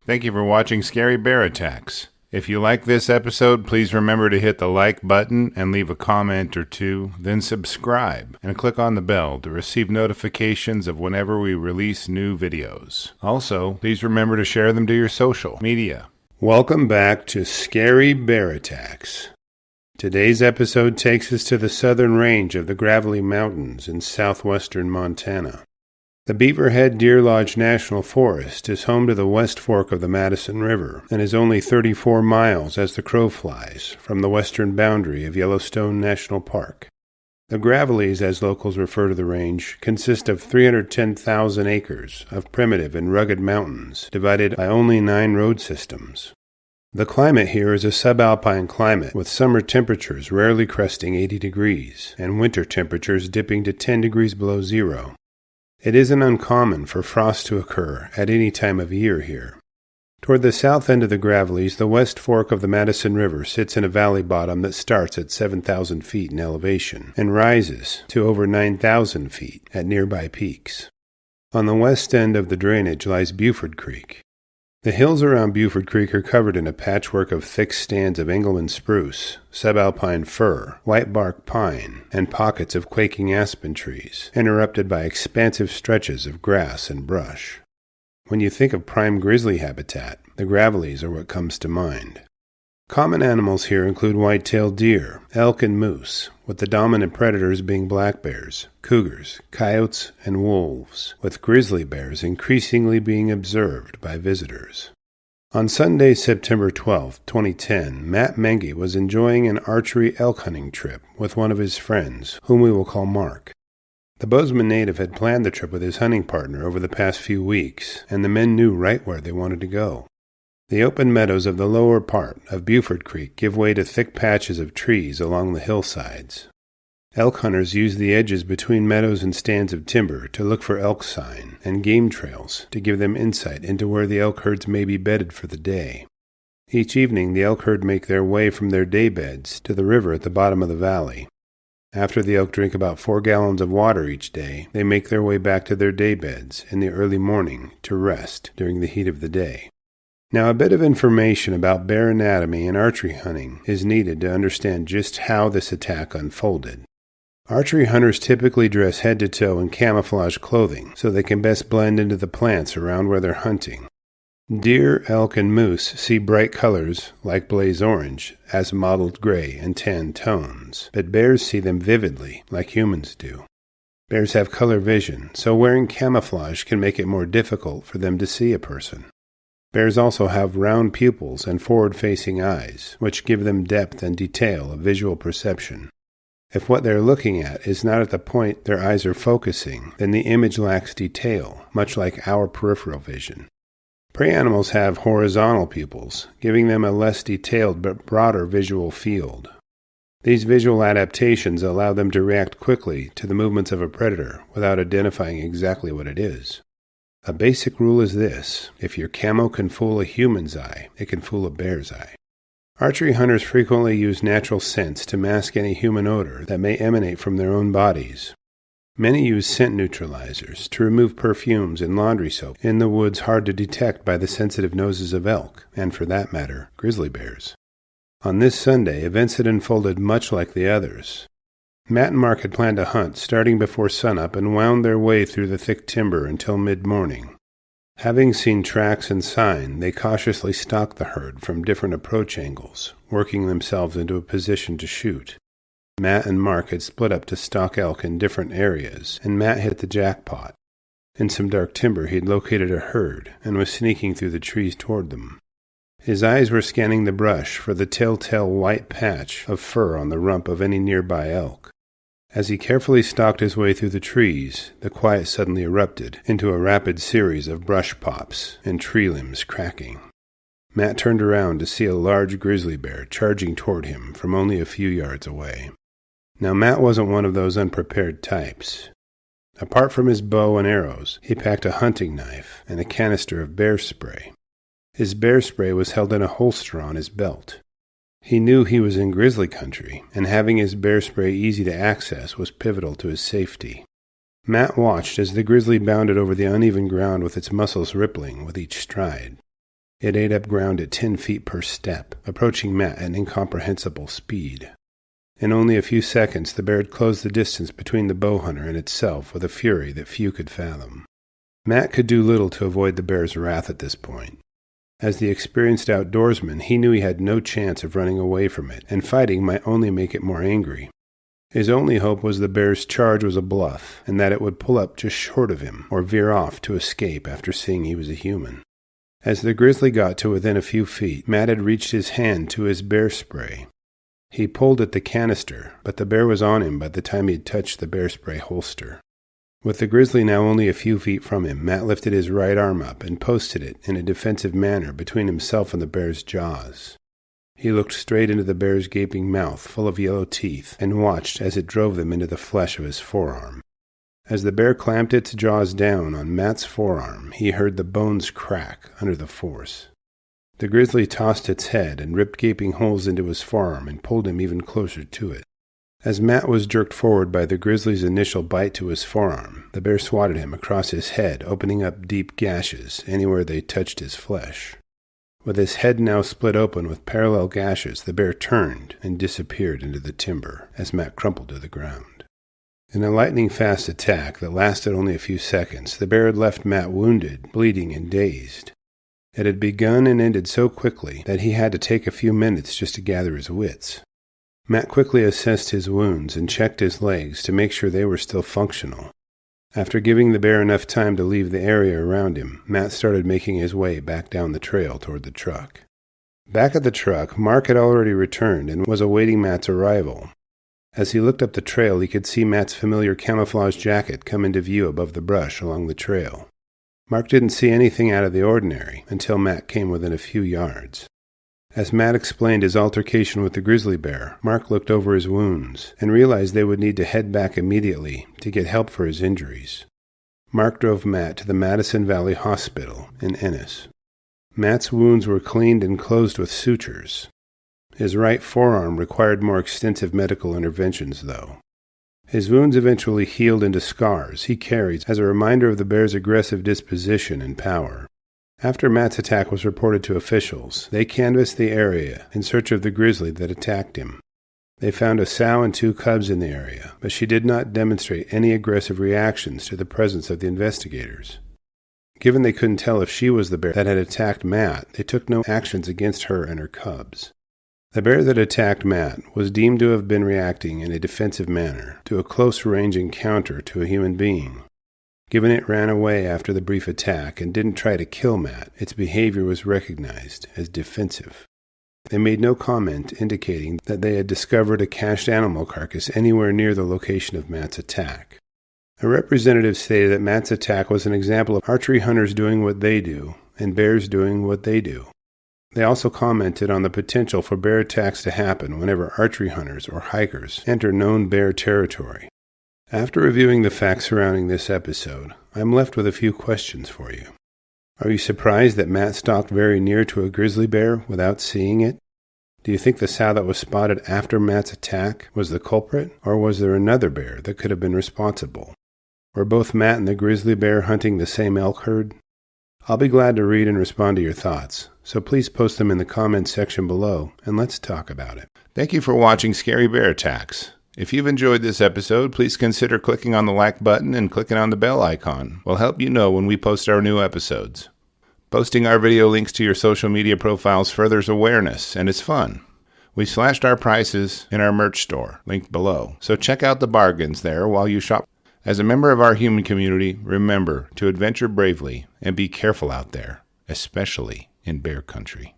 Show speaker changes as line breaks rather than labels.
Thank you for watching Scary Bear Attacks. If you like this episode, please remember to hit the like button and leave a comment or two, then subscribe and click on the bell to receive notifications of whenever we release new videos. Also, please remember to share them to your social media. Welcome back to Scary Bear Attacks. Today's episode takes us to the southern range of the Gravelly Mountains in southwestern Montana. The Beaverhead-DeerLodge National Forest is home to the West Fork of the Madison River and is only 34 miles as the crow flies from the western boundary of Yellowstone National Park. The Gravellys, as locals refer to the range, consist of 310,000 acres of primitive and rugged mountains divided by only 9 road systems. The climate here is a subalpine climate with summer temperatures rarely cresting 80 degrees and winter temperatures dipping to 10 degrees below zero. It isn't uncommon for frost to occur at any time of year here. Toward the south end of the Gravellys, the West Fork of the Madison River sits in a valley bottom that starts at 7,000 feet in elevation and rises to over 9,000 feet at nearby peaks. On the west end of the drainage lies Buford Creek. The hills around Buford Creek are covered in a patchwork of thick stands of Engelmann Spruce, Subalpine Fir, Whitebark Pine, and pockets of quaking aspen trees, interrupted by expansive stretches of grass and brush. When you think of prime grizzly habitat, the Gravellys are what comes to mind. Common animals here include white-tailed deer, elk, and moose, with the dominant predators being black bears, cougars, coyotes, and wolves, with grizzly bears increasingly being observed by visitors. On Sunday, September 12, 2010, Matt Menge was enjoying an archery elk hunting trip with one of his friends, whom we will call Mark. The Bozeman native had planned the trip with his hunting partner over the past few weeks, and the men knew right where they wanted to go. The open meadows of the lower part of Buford Creek give way to thick patches of trees along the hillsides. Elk hunters use the edges between meadows and stands of timber to look for elk sign and game trails to give them insight into where the elk herds may be bedded for the day. Each evening the elk herd make their way from their day beds to the river at the bottom of the valley. After the elk drink about 4 gallons of water each day, they make their way back to their day beds in the early morning to rest during the heat of the day. Now, a bit of information about bear anatomy and archery hunting is needed to understand just how this attack unfolded. Archery hunters typically dress head to toe in camouflage clothing so they can best blend into the plants around where they're hunting. Deer, elk, and moose see bright colors, like blaze orange, as mottled gray and tan tones, but bears see them vividly, like humans do. Bears have color vision, so wearing camouflage can make it more difficult for them to see a person. Bears also have round pupils and forward-facing eyes, which give them depth and detail of visual perception. If what they're looking at is not at the point their eyes are focusing, then the image lacks detail, much like our peripheral vision. Prey animals have horizontal pupils, giving them a less detailed but broader visual field. These visual adaptations allow them to react quickly to the movements of a predator without identifying exactly what it is. A basic rule is this: if your camo can fool a human's eye, it can fool a bear's eye. Archery hunters frequently use natural scents to mask any human odor that may emanate from their own bodies. Many use scent neutralizers to remove perfumes and laundry soap in the woods hard to detect by the sensitive noses of elk, and for that matter, grizzly bears. On this Sunday, events had unfolded much like the others. Matt and Mark had planned a hunt starting before sunup and wound their way through the thick timber until mid-morning. Having seen tracks and sign, they cautiously stalked the herd from different approach angles, working themselves into a position to shoot. Matt and Mark had split up to stalk elk in different areas, and Matt hit the jackpot. In some dark timber he had located a herd and was sneaking through the trees toward them. His eyes were scanning the brush for the telltale white patch of fur on the rump of any nearby elk. As he carefully stalked his way through the trees, the quiet suddenly erupted into a rapid series of brush pops and tree limbs cracking. Matt turned around to see a large grizzly bear charging toward him from only a few yards away. Now, Matt wasn't one of those unprepared types. Apart from his bow and arrows, he packed a hunting knife and a canister of bear spray. His bear spray was held in a holster on his belt. He knew he was in grizzly country, and having his bear spray easy to access was pivotal to his safety. Matt watched as the grizzly bounded over the uneven ground with its muscles rippling with each stride. It ate up ground at 10 feet per step, approaching Matt at an incomprehensible speed. In only a few seconds, the bear had closed the distance between the bow hunter and itself with a fury that few could fathom. Matt could do little to avoid the bear's wrath at this point. As the experienced outdoorsman, he knew he had no chance of running away from it, and fighting might only make it more angry. His only hope was the bear's charge was a bluff, and that it would pull up just short of him, or veer off to escape after seeing he was a human. As the grizzly got to within a few feet, Matt had reached his hand to his bear spray. He pulled at the canister, but the bear was on him by the time he had touched the bear spray holster. With the grizzly now only a few feet from him, Matt lifted his right arm up and posted it in a defensive manner between himself and the bear's jaws. He looked straight into the bear's gaping mouth full of yellow teeth and watched as it drove them into the flesh of his forearm. As the bear clamped its jaws down on Matt's forearm, he heard the bones crack under the force. The grizzly tossed its head and ripped gaping holes into his forearm and pulled him even closer to it. As Matt was jerked forward by the grizzly's initial bite to his forearm, the bear swatted him across his head, opening up deep gashes anywhere they touched his flesh. With his head now split open with parallel gashes, the bear turned and disappeared into the timber as Matt crumpled to the ground. In a lightning-fast attack that lasted only a few seconds, the bear had left Matt wounded, bleeding, and dazed. It had begun and ended so quickly that he had to take a few minutes just to gather his wits. Matt quickly assessed his wounds and checked his legs to make sure they were still functional. After giving the bear enough time to leave the area around him, Matt started making his way back down the trail toward the truck. Back at the truck, Mark had already returned and was awaiting Matt's arrival. As he looked up the trail, he could see Matt's familiar camouflage jacket come into view above the brush along the trail. Mark didn't see anything out of the ordinary until Matt came within a few yards. As Matt explained his altercation with the grizzly bear, Mark looked over his wounds and realized they would need to head back immediately to get help for his injuries. Mark drove Matt to the Madison Valley Hospital in Ennis. Matt's wounds were cleaned and closed with sutures. His right forearm required more extensive medical interventions, though. His wounds eventually healed into scars he carries as a reminder of the bear's aggressive disposition and power. After Matt's attack was reported to officials, they canvassed the area in search of the grizzly that attacked him. They found a sow and 2 cubs in the area, but she did not demonstrate any aggressive reactions to the presence of the investigators. Given they couldn't tell if she was the bear that had attacked Matt, they took no actions against her and her cubs. The bear that attacked Matt was deemed to have been reacting in a defensive manner to a close-range encounter to a human being. Given it ran away after the brief attack and didn't try to kill Matt, its behavior was recognized as defensive. They made no comment indicating that they had discovered a cached animal carcass anywhere near the location of Matt's attack. A representative stated that Matt's attack was an example of archery hunters doing what they do and bears doing what they do. They also commented on the potential for bear attacks to happen whenever archery hunters or hikers enter known bear territory. After reviewing the facts surrounding this episode, I'm left with a few questions for you. Are you surprised that Matt stalked very near to a grizzly bear without seeing it? Do you think the sow that was spotted after Matt's attack was the culprit, or was there another bear that could have been responsible? Were both Matt and the grizzly bear hunting the same elk herd? I'll be glad to read and respond to your thoughts, so please post them in the comments section below, and let's talk about it. Thank you for watching Scary Bear Attacks. If you've enjoyed this episode, please consider clicking on the like button and clicking on the bell icon. We'll help you know when we post our new episodes. Posting our video links to your social media profiles furthers awareness, and it's fun. We slashed our prices in our merch store, linked below, so check out the bargains there while you shop. As a member of our human community, remember to adventure bravely and be careful out there, especially in bear country.